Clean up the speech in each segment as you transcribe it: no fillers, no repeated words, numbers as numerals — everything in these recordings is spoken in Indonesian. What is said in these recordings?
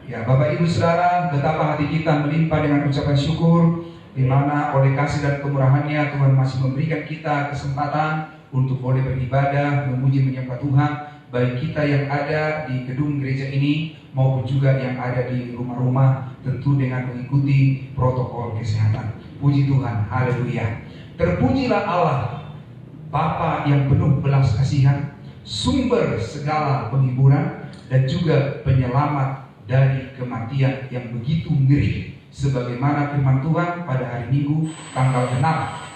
Ya, Bapak Ibu Saudara, betapa hati kita melimpah dengan ucapan syukur, di mana oleh kasih dan kemurahan-Nya Tuhan masih memberikan kita kesempatan untuk boleh beribadah, memuji menyembah Tuhan, baik kita yang ada di gedung gereja ini maupun juga yang ada di rumah-rumah, tentu dengan mengikuti protokol kesehatan. Puji Tuhan, haleluya. Terpujilah Allah, Bapa yang penuh belas kasihan, sumber segala penghiburan dan juga penyelamat dari kematian yang begitu ngeri, sebagaimana firman Tuhan pada hari Minggu tanggal 6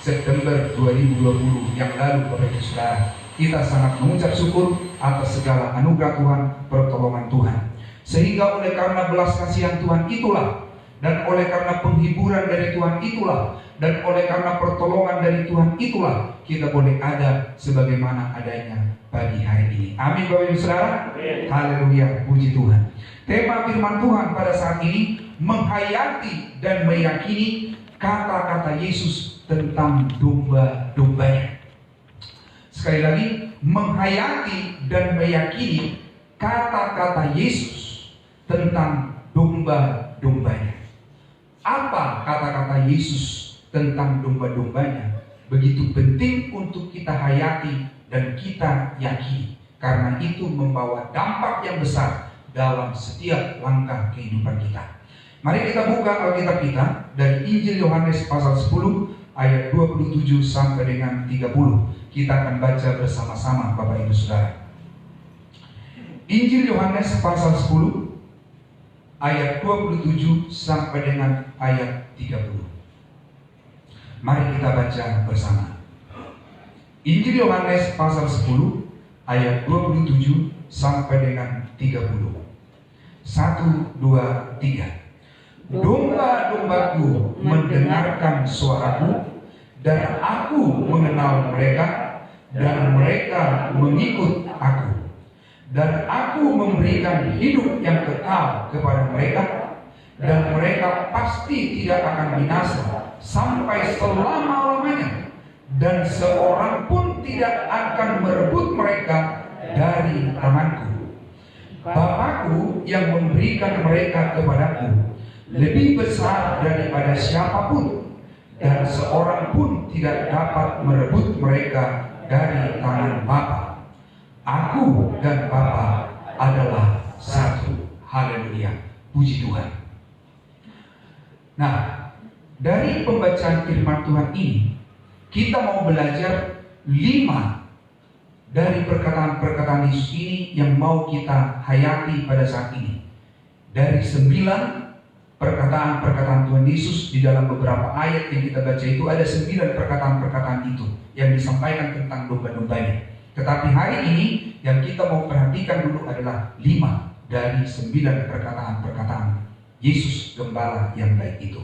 September 2020 yang lalu. Bapak Ibu Saudara, kita sangat mengucap syukur atas segala anugerah Tuhan, pertolongan Tuhan, sehingga oleh karena belas kasihan Tuhan itulah, dan oleh karena penghiburan dari Tuhan itulah, dan oleh karena pertolongan dari Tuhan itulah, kita boleh ada sebagaimana adanya pagi hari ini. Amin Bapak Ibu Saudara. Haleluya, puji Tuhan. Tema firman Tuhan pada saat ini menghayati dan meyakini kata-kata Yesus tentang domba-dombanya. Sekali lagi, menghayati dan meyakini kata-kata Yesus tentang domba-dombanya. Apa kata-kata Yesus tentang domba-dombanya begitu penting untuk kita hayati dan kita yakini, karena itu membawa dampak yang besar dalam setiap langkah kehidupan kita. Mari kita buka Alkitab kita dari Injil Yohanes pasal 10 ayat 27 sampai dengan 30. Kita akan baca bersama-sama Bapak Ibu Saudara. Injil Yohanes pasal 10 ayat 27 sampai dengan ayat 30. Mari kita baca bersama. Injil Yohanes pasal 10 ayat 27 sampai dengan 30. 1, 2, 3. Domba-dombaku mendengarkan suaraku, dan aku mengenal mereka, dan mereka mengikut aku. Dan aku memberikan hidup yang kekal kepada mereka, dan mereka pasti tidak akan binasa sampai selama-lamanya, dan seorang pun tidak akan merebut mereka dari tanganku. Bapakku yang memberikan mereka kepadaku lebih besar daripada siapapun, dan seorang pun tidak dapat merebut mereka dari tangan Bapa. Aku dan Bapa adalah satu. Haleluya, puji Tuhan. Nah, dari pembacaan firman Tuhan ini, kita mau belajar 5 dari perkataan-perkataan Yesus ini yang mau kita hayati pada saat ini. Dari 9 perkataan-perkataan Tuhan Yesus di dalam beberapa ayat yang kita baca itu, ada 9 perkataan-perkataan itu yang disampaikan tentang domba-dombanya. Tetapi hari ini yang kita mau perhatikan dulu adalah 5 dari 9 perkataan-perkataan Yesus Gembala yang baik itu.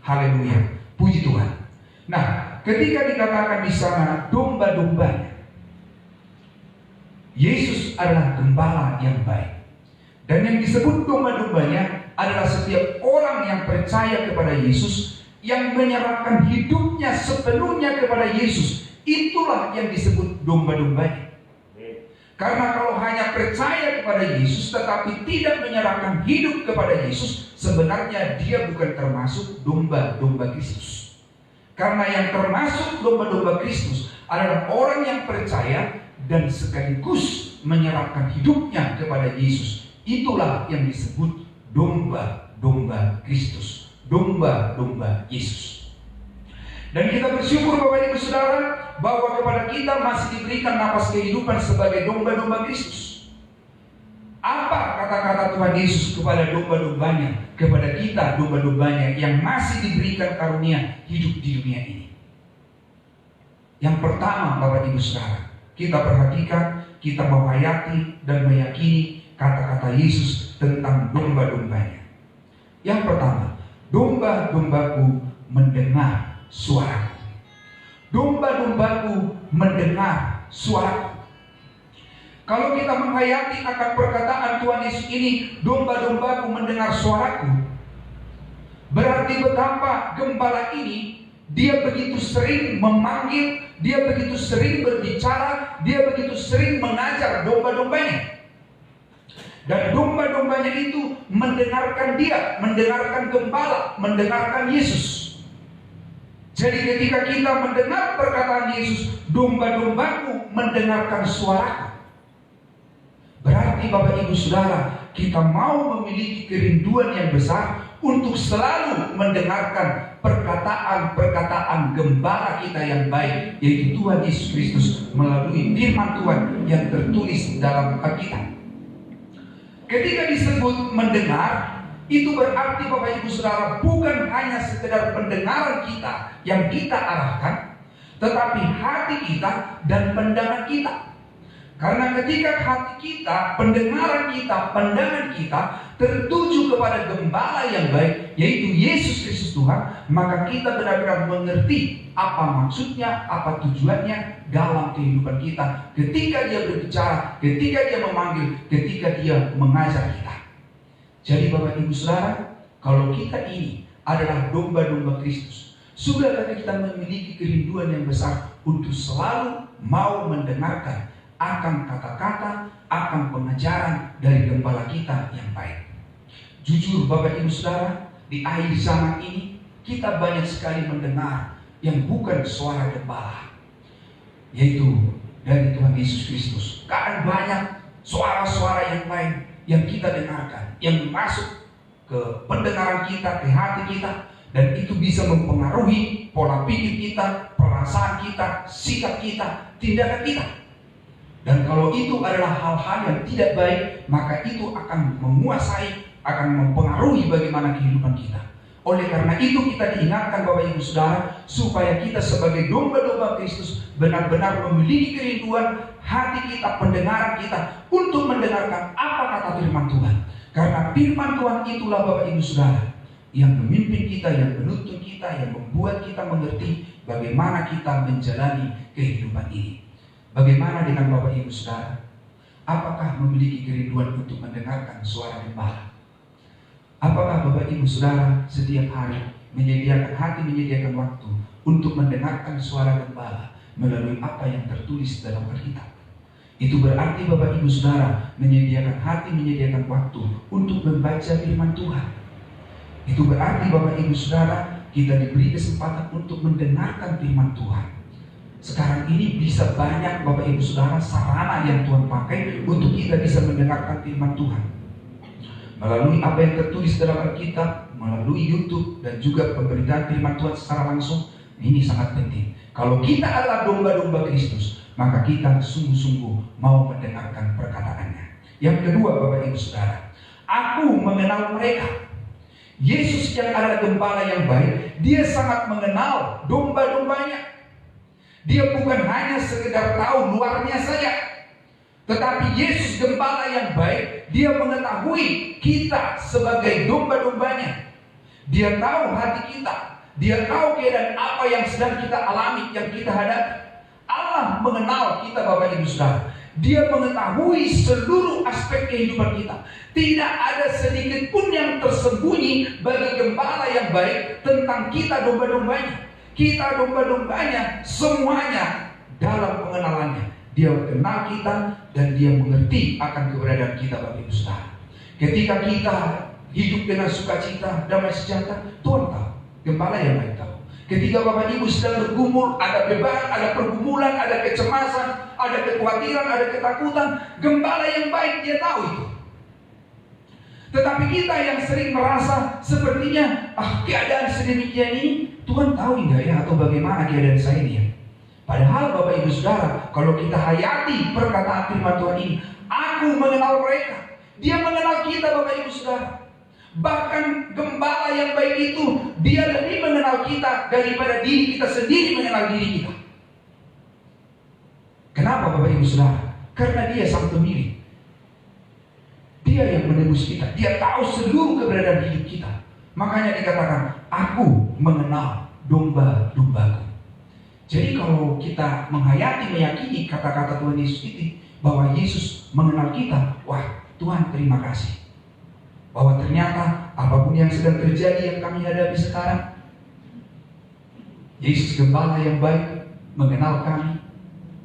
Haleluya, puji Tuhan. Nah, ketika dikatakan di sana domba-dombanya, Yesus adalah gembala yang baik. Dan yang disebut domba-dombanya adalah setiap orang yang percaya kepada Yesus, yang menyerahkan hidupnya sepenuhnya kepada Yesus. Itulah yang disebut domba-dombanya. Karena kalau hanya percaya kepada Yesus tetapi tidak menyerahkan hidup kepada Yesus, sebenarnya dia bukan termasuk domba-domba Kristus. Karena yang termasuk domba-domba Kristus adalah orang yang percaya dan sekaligus menyerahkan hidupnya kepada Yesus. Itulah yang disebut domba-domba Kristus, domba-domba Yesus. Dan kita bersyukur Bapak Ibu Saudara bahwa kepada kita masih diberikan napas kehidupan sebagai domba-domba Kristus. Apa kata-kata Tuhan Yesus kepada domba-dombanya, kepada kita domba-dombanya yang masih diberikan karunia hidup di dunia ini? Yang pertama Bapak Ibu Saudara, kita perhatikan, kita menghayati dan meyakini kata-kata Yesus tentang domba-dombanya. Yang pertama, domba-dombaku mendengar suaraku. Domba-dombaku mendengar suaraku. Kalau kita menghayati akan perkataan Tuhan Yesus ini, domba-dombaku mendengar suaraku, berarti betapa gembala ini dia begitu sering memanggil, dia begitu sering berbicara, dia begitu sering mengajar domba-dombanya. Dan domba-dombanya itu mendengarkan dia, mendengarkan gembala, mendengarkan Yesus. Jadi ketika kita mendengar perkataan Yesus, domba-dombaku mendengarkan suaraku. Berarti Bapak Ibu Saudara, kita mau memiliki kerinduan yang besar untuk selalu mendengarkan perkataan-perkataan gembala kita yang baik, yaitu Tuhan Yesus Kristus melalui firman Tuhan yang tertulis dalam Alkitab. Ketika disebut mendengar, itu berarti Bapak Ibu Saudara bukan hanya sekedar pendengaran kita yang kita arahkan, tetapi hati kita dan pandangan kita. Karena ketika hati kita, pendengaran kita, pandangan kita tertuju kepada gembala yang baik, yaitu Yesus Kristus Tuhan, maka kita benar-benar mengerti apa maksudnya, apa tujuannya dalam kehidupan kita. Ketika dia berbicara, ketika dia memanggil, ketika dia mengajar kita. Jadi Bapak Ibu Saudara, kalau kita ini adalah domba-domba Kristus, sudahkah kita memiliki kerinduan yang besar untuk selalu mau mendengarkan akan kata-kata, akan pengajaran dari gembala kita yang baik. Jujur Bapak Ibu Saudara, di akhir zaman ini kita banyak sekali mendengar yang bukan suara gembala, yaitu dari Tuhan Yesus Kristus. Karena banyak suara-suara yang lain yang kita dengarkan, yang masuk ke pendengaran kita, ke hati kita, dan itu bisa mempengaruhi pola pikir kita, perasaan kita, sikap kita, tindakan kita. Dan kalau itu adalah hal-hal yang tidak baik, maka itu akan menguasai, akan mempengaruhi bagaimana kehidupan kita. Oleh karena itu kita diingatkan Bapak Ibu Saudara, supaya kita sebagai domba-domba Kristus benar-benar memiliki kerinduan hati kita, pendengaran kita untuk mendengarkan apa kata firman Tuhan. Karena firman Tuhan itulah Bapak Ibu Saudara yang memimpin kita, yang menuntun kita, yang membuat kita mengerti bagaimana kita menjalani kehidupan ini. Bagaimana dengan Bapak Ibu Saudara? Apakah memiliki kerinduan untuk mendengarkan suara gembala? Apakah Bapak Ibu Saudara setiap hari menyediakan hati, menyediakan waktu untuk mendengarkan suara gembala melalui apa yang tertulis dalam Alkitab? Itu berarti Bapak Ibu Saudara menyediakan hati, menyediakan waktu untuk membaca firman Tuhan. Itu berarti Bapak Ibu Saudara kita diberi kesempatan untuk mendengarkan firman Tuhan. Sekarang ini bisa banyak Bapak Ibu Saudara sarana yang Tuhan pakai untuk kita bisa mendengarkan firman Tuhan. Melalui apa yang tertulis dalam Alkitab, melalui YouTube, dan juga pemberitaan firman Tuhan secara langsung. Ini sangat penting. Kalau kita adalah domba-domba Kristus, maka kita sungguh-sungguh mau mendengarkan perkataannya. Yang kedua Bapak Ibu Saudara, aku mengenal mereka. Yesus yang adalah gembala yang baik, dia sangat mengenal domba-dombanya. Dia bukan hanya sekedar tahu luarnya saja, tetapi Yesus gembala yang baik, dia mengetahui kita sebagai domba-dombanya. Dia tahu hati kita, dia tahu keadaan apa yang sedang kita alami, yang kita hadapi. Allah mengenal kita Bapak Ibu Saudara. Dia mengetahui seluruh aspek kehidupan kita. Tidak ada sedikit pun yang tersembunyi bagi gembala yang baik tentang kita domba-dombanya. Kita domba-dombanya semuanya dalam pengenalannya. Dia kenal kita dan dia mengerti akan keberadaan kita Bapak Ibu Saudara. Ketika kita hidup dengan sukacita, damai sejahtera, Tuhan tahu. Gembala yang baik tahu. Ketika Bapak Ibu sedang bergumul, ada beban, ada pergumulan, ada kecemasan, ada kekhawatiran, ada ketakutan, gembala yang baik dia tahu itu. Tetapi kita yang sering merasa sepertinya keadaan sedemikian ini Tuhan tahu enggak ya, atau bagaimana keadaan saya ini ya. Padahal Bapak Ibu Saudara, kalau kita hayati perkataan firman Tuhan ini, aku mengenal mereka. Dia mengenal kita Bapak Ibu Saudara. Bahkan gembala yang baik itu, dia lebih mengenal kita daripada diri kita sendiri mengenal diri kita. Kenapa Bapak Ibu Saudara? Karena dia sang pemilik. Dia yang menebus kita. Dia tahu seluruh keberadaan hidup kita. Makanya dikatakan, aku mengenal domba-dombaku. Jadi kalau kita menghayati, meyakini kata-kata Tuhan Yesus itu, bahwa Yesus mengenal kita, wah Tuhan terima kasih. Bahwa ternyata apapun yang sedang terjadi yang kami hadapi sekarang, Yesus gembala yang baik mengenal kami.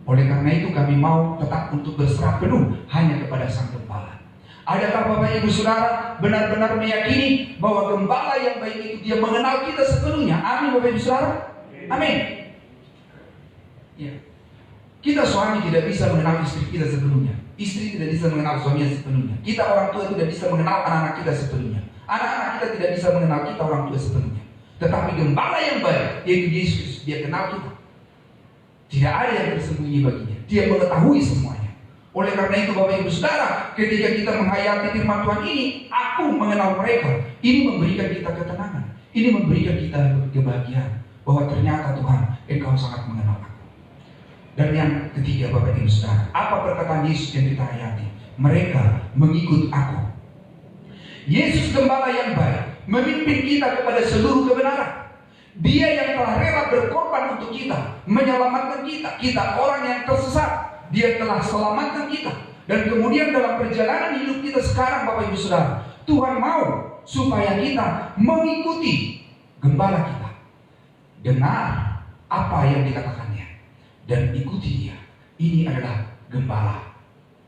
Oleh karena itu kami mau tetap untuk berserah penuh hanya kepada Sang Gembala. Adakah Bapak Ibu Saudara benar-benar meyakini bahwa gembala yang baik itu dia mengenal kita sepenuhnya? Amin Bapak Ibu Saudara. Amin. Ya. Kita suami tidak bisa mengenal istri kita sepenuhnya. Istri tidak bisa mengenal suaminya sepenuhnya. Kita orang tua tidak bisa mengenal anak-anak kita sepenuhnya. Anak-anak kita tidak bisa mengenal kita orang tua sepenuhnya. Tetapi gembala yang baik, yaitu Yesus, dia kenal kita. Tidak ada yang tersembunyi baginya. Dia mengetahui semuanya. Oleh karena itu Bapak Ibu Saudara, ketika kita menghayati firman Tuhan ini, aku mengenal mereka. Ini memberikan kita ketenangan. Ini memberikan kita kebahagiaan. Bahwa ternyata Tuhan, Engkau sangat mengenal aku. Dan yang ketiga Bapak Ibu Saudara, apa perkataan Yesus yang kita hayati? Mereka mengikut aku. Yesus gembala yang baik, memimpin kita kepada seluruh kebenaran. Dia yang telah rela berkorban untuk kita, menyelamatkan kita. Kita orang yang tersesat, Dia telah selamatkan kita. Dan kemudian dalam perjalanan hidup kita sekarang Bapak Ibu Saudara, Tuhan mau supaya kita mengikuti gembala kita. Dengar apa yang dikatakannya dan ikuti dia. Ini adalah gembala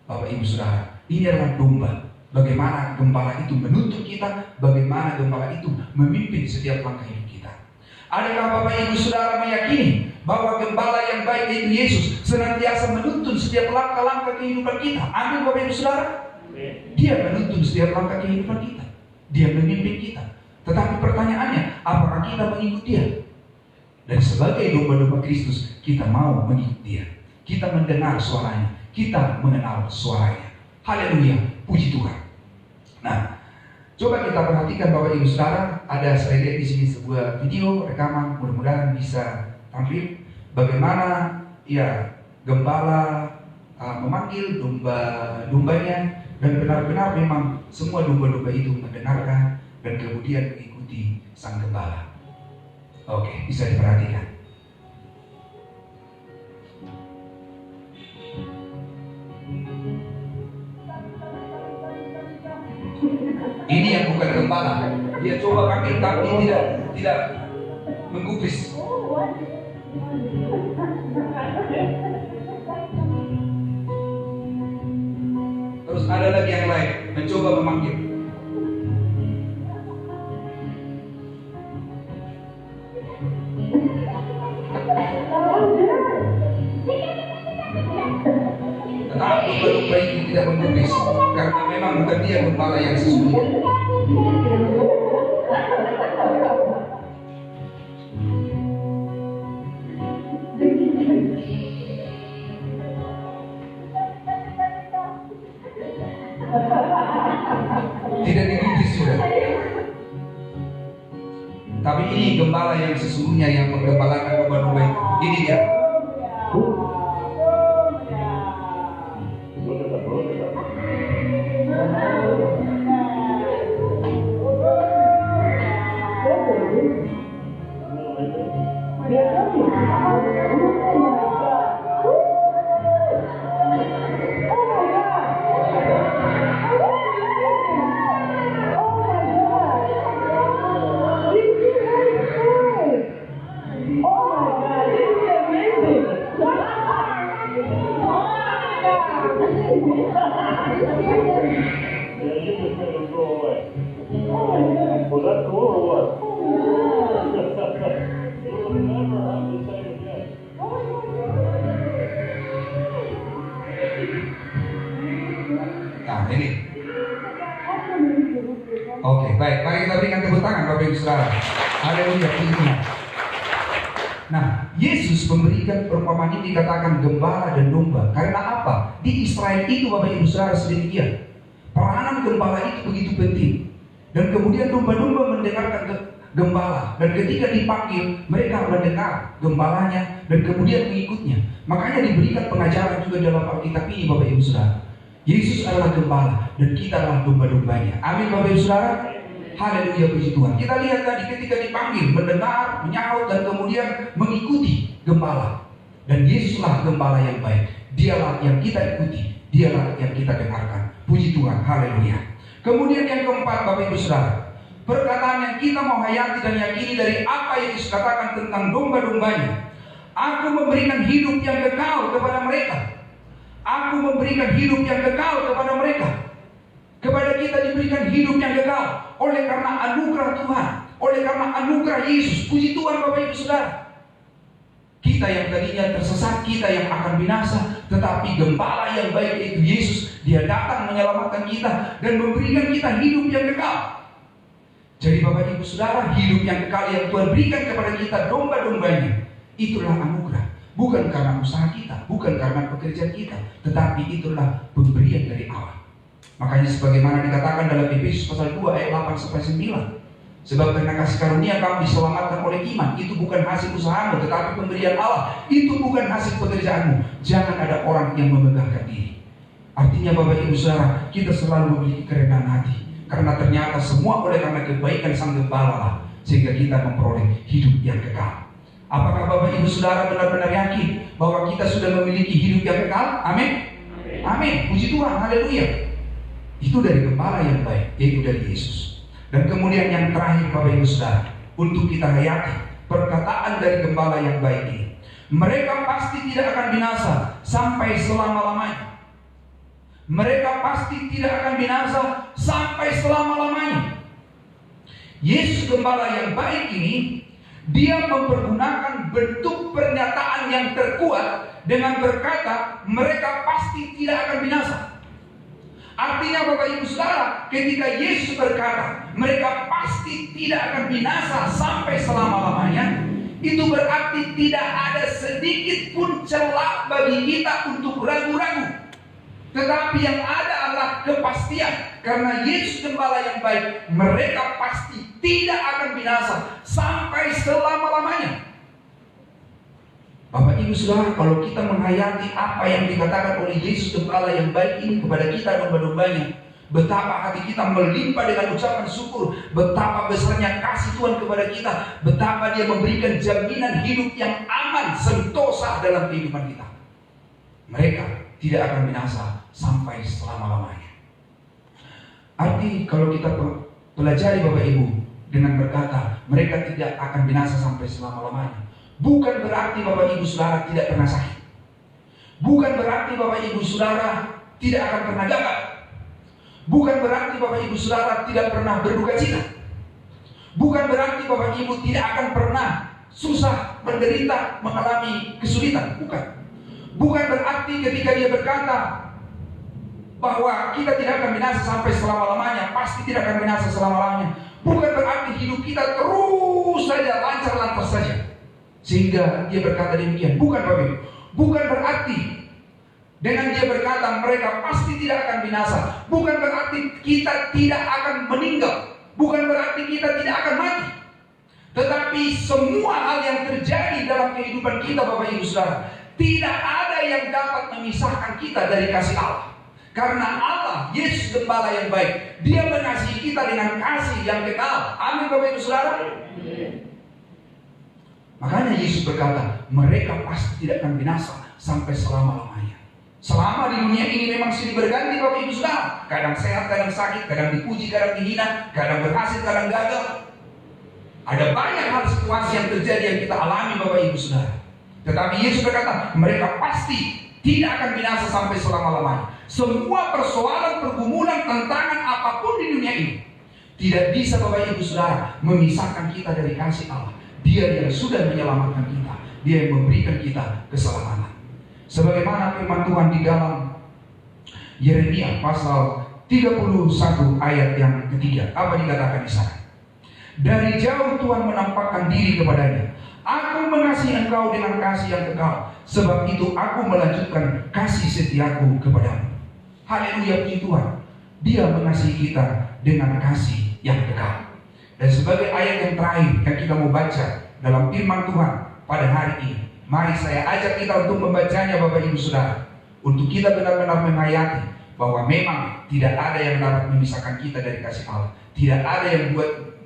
Bapak Ibu Saudara. Ini adalah domba. Bagaimana gembala itu menuntut kita, bagaimana gembala itu memimpin setiap langkah hidup kita. Adakah Bapak Ibu Saudara meyakini bahwa gembala yang baik yaitu Yesus senantiasa menuntun setiap langkah-langkah kehidupan kita? Amin Bapak Ibu Saudara. Dia menuntun setiap langkah kehidupan kita. Dia memimpin kita. Tetapi pertanyaannya, apakah kita mengikut dia? Dan sebagai domba-domba Kristus, kita mau mengikut dia. Kita mendengar suaranya, kita mengenal suaranya. Haleluya, puji Tuhan. Nah, coba kita perhatikan Bapak Ibu Saudara, saya lihat di sini sebuah video rekaman, mudah-mudahan bisa tampil bagaimana ya gembala memanggil domba-dombanya, dan benar-benar memang semua domba-domba itu mendengarkan dan kemudian mengikuti sang gembala. Oke, bisa diperhatikan. Ini yang bukan gembala. Dia coba panggil tapi tidak menggubris. Terus ada lagi yang lain mencoba memanggil. Tetapi domba itu tidak menggubris karena memang bukan dia gembala yang sesungguhnya. Tidak digubris sudah. Tapi ini gembala yang sesungguhnya yang menggembalakan domba-domba itu. Ini dia. Nah ini. Oke, baik. Mari kita berikan tepuk tangan Bapak Ibu Saudara. Haleluya, puji Tuhan. Nah, Yesus memberikan perumpamaan ini dikatakan gembala dan domba. Karena apa? Di Israel itu Bapak Ibu Saudara sedemikian. Peranan gembala itu begitu penting. Dan kemudian domba-domba mendengarkan gembala. Dan ketika dipanggil, mereka mendengar gembalanya dan kemudian mengikutnya. Makanya diberikan pengajaran juga dalam Alkitab ini Bapak Ibu Saudara. Yesus adalah gembala dan kita adalah domba-dombanya. Amin Bapak Ibu Saudara. Haleluya, puji Tuhan. Kita lihat tadi ketika dipanggil, mendengar, menyaut dan kemudian mengikuti gembala. Dan Yesuslah gembala yang baik. Dialah yang kita ikuti, dialah yang kita dengarkan. Puji Tuhan, haleluya. Kemudian yang keempat Bapak Ibu Saudara, perkataan yang kita mau hayati dan yakini dari apa yang Yesus katakan tentang domba-dombanya. Aku memberikan hidup yang kekal kepada mereka. Aku memberikan hidup yang kekal kepada mereka. Kepada kita diberikan hidup yang kekal oleh karena anugerah Tuhan, oleh karena anugerah Yesus. Puji Tuhan Bapak Ibu Saudara. Kita yang tadinya tersesat, kita yang akan binasa, tetapi gembala yang baik yaitu Yesus, Dia datang menyelamatkan kita dan memberikan kita hidup yang kekal. Jadi Bapak Ibu Saudara, hidup yang kekal yang Tuhan berikan kepada kita, domba-dombanya, itulah anugerah. Bukan karena usaha kita, bukan karena pekerjaan kita, tetapi itulah pemberian dari Allah. Makanya sebagaimana dikatakan dalam Efesus pasal 2 ayat 8-9, sebab karena kasih karunia kamu diselamatkan oleh iman. Itu bukan hasil usahamu, tetapi pemberian Allah. Itu bukan hasil pekerjaanmu. Jangan ada orang yang memegahkan diri. Artinya Bapak Ibu Saudara, kita selalu memiliki kerendahan hati, karena ternyata semua oleh karena kebaikan Sang Gembala lah, sehingga kita memperoleh hidup yang kekal. Apakah Bapak Ibu Saudara benar-benar yakin bahwa kita sudah memiliki hidup yang kekal? Amin. Amin. Puji Tuhan. Haleluya. Itu dari Gembala yang baik, yaitu dari Yesus. Dan kemudian yang terakhir Bapak Ibu Saudara, untuk kita hayati perkataan dari Gembala yang baik ini. Mereka pasti tidak akan binasa sampai selama-lamanya. Mereka pasti tidak akan binasa sampai selama-lamanya. Yesus Gembala yang baik ini, Dia mempergunakan bentuk pernyataan yang terkuat dengan berkata, mereka pasti tidak akan binasa. Artinya Bapak Ibu Saudara, ketika Yesus berkata mereka pasti tidak akan binasa sampai selama-lamanya, itu berarti tidak ada sedikit pun celah bagi kita untuk ragu-ragu. Tetapi yang ada adalah kepastian, karena Yesus Gembala yang baik, mereka pasti tidak akan binasa sampai selama-lamanya. Bapak Ibu Saudara, kalau kita menghayati apa yang dikatakan oleh Yesus Gembala yang baik ini kepada kita domba-dombanya, betapa hati kita melimpah dengan ucapan syukur, betapa besarnya kasih Tuhan kepada kita, betapa Dia memberikan jaminan hidup yang aman, sentosa dalam kehidupan kita. Mereka tidak akan binasa sampai selama-lamanya. Arti kalau kita pelajari Bapak Ibu dengan berkata mereka tidak akan binasa sampai selama-lamanya, bukan berarti Bapak Ibu Saudara tidak pernah sakit. Bukan berarti Bapak Ibu Saudara tidak akan pernah gagal. Bukan berarti Bapak Ibu Saudara tidak pernah berduka cita. Bukan berarti Bapak Ibu tidak akan pernah susah, menderita, mengalami kesulitan. Bukan berarti ketika Dia berkata bahwa kita tidak akan binasa sampai selama-lamanya, pasti tidak akan binasa selama-lamanya. Bukan berarti hidup kita terus saja lancar-lancar saja, sehingga Dia berkata demikian. Bukan Bapak Ibu. Bukan berarti dengan Dia berkata mereka pasti tidak akan binasa, bukan berarti kita tidak akan meninggal, bukan berarti kita tidak akan mati. Tetapi semua hal yang terjadi dalam kehidupan kita Bapak Ibu Saudara, tidak ada yang dapat memisahkan kita dari kasih Allah. Karena Allah, Yesus Gembala yang baik, Dia mengasihi kita dengan kasih yang kekal. Amin Bapak Ibu Saudara. Makanya Yesus berkata, mereka pasti tidak akan binasa sampai selama-lamanya. Selama di dunia ini memang silih berganti Bapak Ibu Saudara. Kadang sehat, kadang sakit, kadang dipuji, kadang dihina, kadang berhasil, kadang gagal. Ada banyak hal situasi yang terjadi yang kita alami Bapak Ibu Saudara. Tetapi Yesus berkata, mereka pasti tidak akan binasa sampai selama-lamanya. Semua persoalan, pergumulan, tantangan apapun di dunia ini tidak bisa Bapak Ibu Saudara memisahkan kita dari kasih Allah. Dia yang sudah menyelamatkan kita, Dia yang memberikan kita keselamatan. Sebagaimana firman Tuhan di dalam Yeremia pasal 31 ayat yang ketiga, apa dikatakan di sana? Dari jauh Tuhan menampakkan diri kepadanya. Aku mengasihi engkau dengan kasih yang kekal, sebab itu aku melanjutkan kasih setiaku kepadamu. Haleluya, puji Tuhan. Dia mengasihi kita dengan kasih yang kekal. Dan sebagai ayat yang terakhir yang kita mau baca dalam firman Tuhan pada hari ini, mari saya ajak kita untuk membacanya Bapak Ibu Saudara, untuk kita benar-benar menghayati bahwa memang tidak ada yang dapat memisahkan kita dari kasih Allah. Tidak ada yang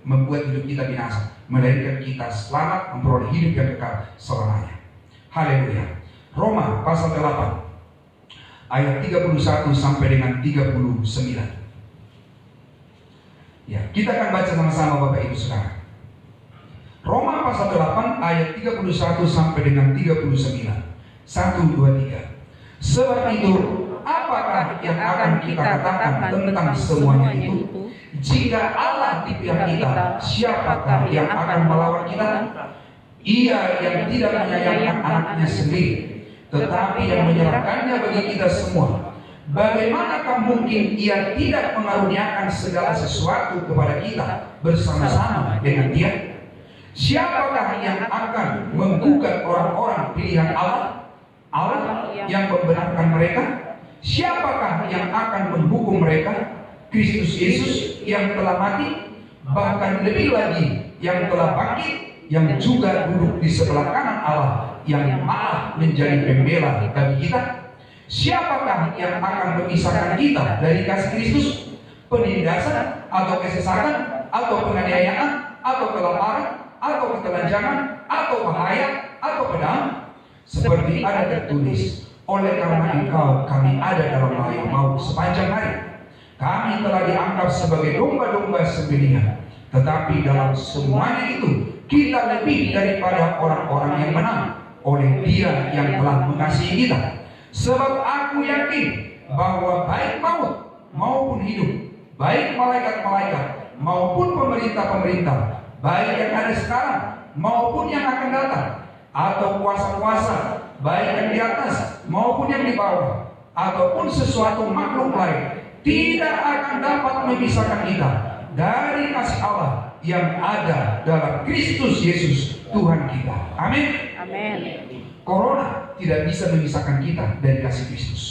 membuat hidup kita binasa, melainkan kita selamat memperoleh hidup yang kekal selamanya. Haleluya. Roma pasal 8 ayat 31 sampai dengan 39. Ya, kita akan baca sama-sama Bapak Ibu Saudara. Roma pasal 8 ayat 31 sampai dengan 39. 1, 2, 3. Sebab itu apakah yang akan kita katakan tentang semuanya itu? Jika Allah di pihak kita, siapakah yang akan melawan kita? Ia yang tidak menyayangkan anaknya sendiri, tetapi yang menyerahkannya bagi kita semua. Bagaimanakah mungkin Ia tidak mengaruniakan segala sesuatu kepada kita bersama-sama dengan Dia? Siapakah yang akan menggugat orang-orang pilihan Allah? Allah yang membenarkan mereka? Siapakah yang akan menghukum mereka? Kristus Yesus yang telah mati, bahkan lebih lagi yang telah bangkit, yang juga duduk di sebelah kanan Allah, yang malah menjadi pembela bagi kita. Siapakah yang akan memisahkan kita dari kasih Kristus? Penindasan atau kesesakan atau penganiayaan atau kelaparan atau ketelanjangan atau bahaya atau pedang? Seperti ada tertulis, oleh karena Engkau kami ada dalam layang maut sepanjang hari. Kami telah dianggap sebagai domba-domba sembelihan, tetapi dalam semuanya itu kita lebih daripada orang-orang yang menang oleh Dia yang telah mengasihi kita. Sebab aku yakin bahwa baik maut maupun hidup, baik malaikat-malaikat maupun pemerintah-pemerintah, baik yang ada sekarang maupun yang akan datang, atau kuasa-kuasa, baik yang di atas maupun yang di bawah, ataupun sesuatu makhluk lain, tidak akan dapat memisahkan kita dari kasih Allah yang ada dalam Kristus Yesus Tuhan kita. Amin. Amin. Corona tidak bisa memisahkan kita dari kasih Kristus.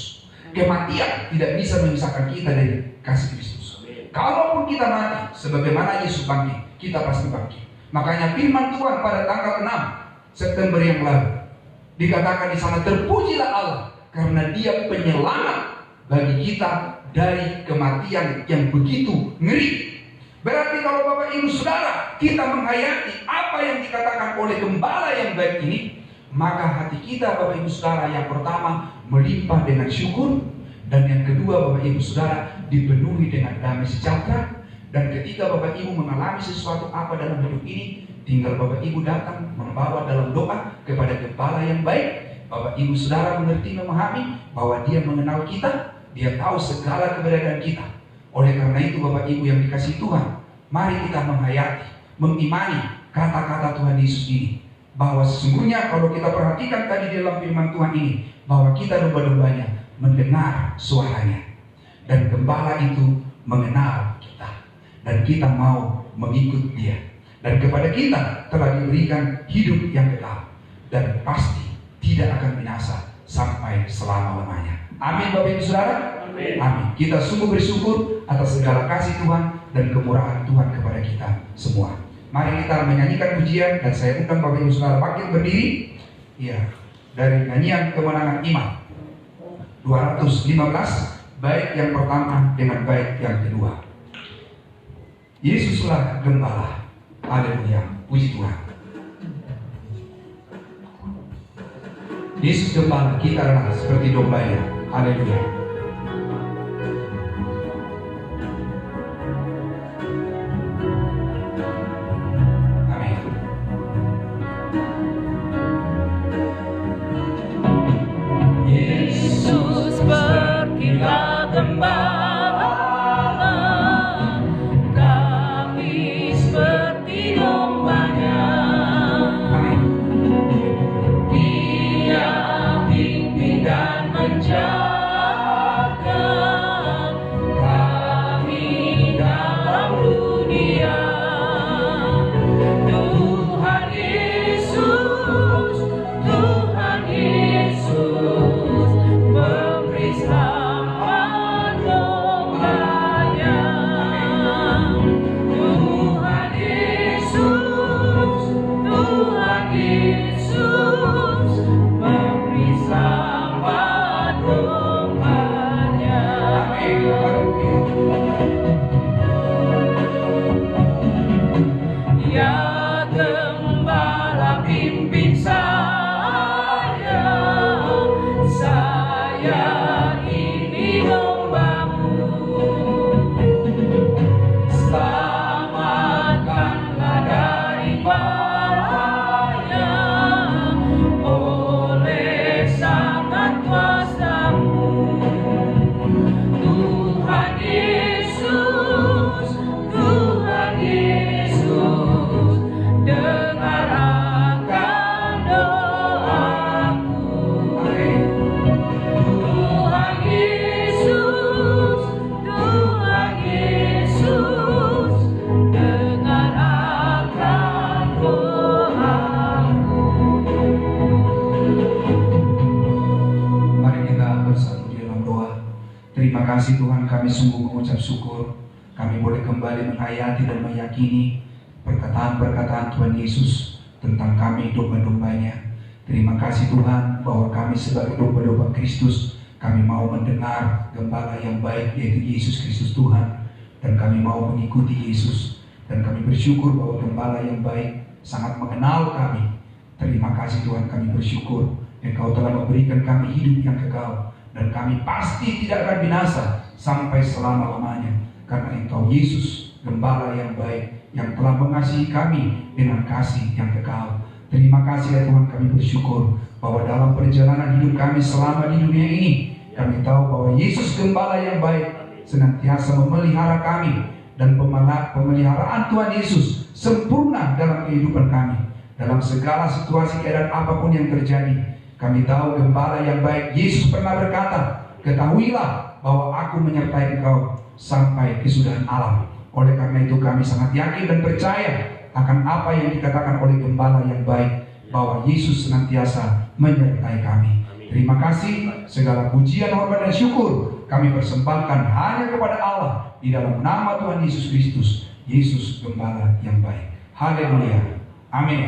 Kematian tidak bisa memisahkan kita dari kasih Kristus. Kalaupun kita mati, sebagaimana Yesus bangkit, kita pasti bangkit. Makanya firman Tuhan pada tanggal 6 September yang lalu dikatakan di sana, terpujilah Allah karena Dia penyelamat bagi kita dari kematian yang begitu ngeri. Berarti kalau Bapak Ibu Saudara kita menghayati apa yang dikatakan oleh gembala yang baik ini, maka hati kita Bapak Ibu Saudara yang pertama melimpah dengan syukur, dan yang kedua Bapak Ibu Saudara dipenuhi dengan damai sejahtera. Dan ketika Bapak Ibu mengalami sesuatu apa dalam hidup ini, tinggal Bapak Ibu datang membawa dalam doa kepada gembala yang baik. Bapak Ibu Saudara mengerti, memahami bahwa Dia mengenal kita, Dia tahu segala keberadaan kita. Oleh karena itu Bapak Ibu yang dikasihi Tuhan, mari kita menghayati, mengimani kata-kata Tuhan Yesus ini, bahwa sesungguhnya kalau kita perhatikan tadi dalam firman Tuhan ini, bahwa kita domba-dombanya mendengar suaranya, dan gembala itu mengenal kita, dan kita mau mengikut Dia, dan kepada kita telah diberikan hidup yang kekal, dan pasti tidak akan binasa sampai selama-lamanya. Amin Bapak Ibu Saudara. Amin. Amin. Kita sungguh bersyukur atas segala kasih Tuhan dan kemurahan Tuhan kepada kita semua. Mari kita menyanyikan pujian, dan saya undang Bapak Ibu Saudara bangkit berdiri. Ya, dari nyanyian kemenangan iman 215, baik yang pertama dengan baik yang kedua. Yesuslah gembala. Haleluya. Puji Tuhan. Yesus gembala, kita adalah seperti dombanya. Haleluya. Amin. Yesus pergilah gembala, kami seperti dombanya. Amin. Dia pimpin dan menjaga, kami sungguh mengucap syukur. Kami boleh kembali menghayati dan meyakini perkataan-perkataan Tuhan Yesus tentang kami domba-dombanya. Terima kasih Tuhan bahwa kami sebagai domba-domba Kristus, kami mau mendengar gembala yang baik yaitu Yesus Kristus Tuhan, dan kami mau mengikuti Yesus. Dan kami bersyukur bahwa gembala yang baik sangat mengenal kami. Terima kasih Tuhan, kami bersyukur Engkau telah memberikan kami hidup yang kekal, dan kami pasti tidak akan binasa sampai selama-lamanya, karena Engkau Yesus, gembala yang baik, yang telah mengasihi kami dengan kasih yang kekal. Terima kasih ya Tuhan, kami bersyukur bahwa dalam perjalanan hidup kami selama di dunia ini, kami tahu bahwa Yesus gembala yang baik senantiasa memelihara kami, dan pemeliharaan Tuhan Yesus sempurna dalam kehidupan kami. Dalam segala situasi keadaan apapun yang terjadi, kami tahu gembala yang baik Yesus pernah berkata, ketahuilah bahwa aku menyertai engkau sampai kesudahan alam. Oleh karena itu kami sangat yakin dan percaya akan apa yang dikatakan oleh gembala yang baik, bahwa Yesus senantiasa menyertai kami. Terima kasih, segala pujian, hormat dan syukur kami persembahkan hanya kepada Allah di dalam nama Tuhan Yesus Kristus, Yesus gembala yang baik. Haleluya. Amin.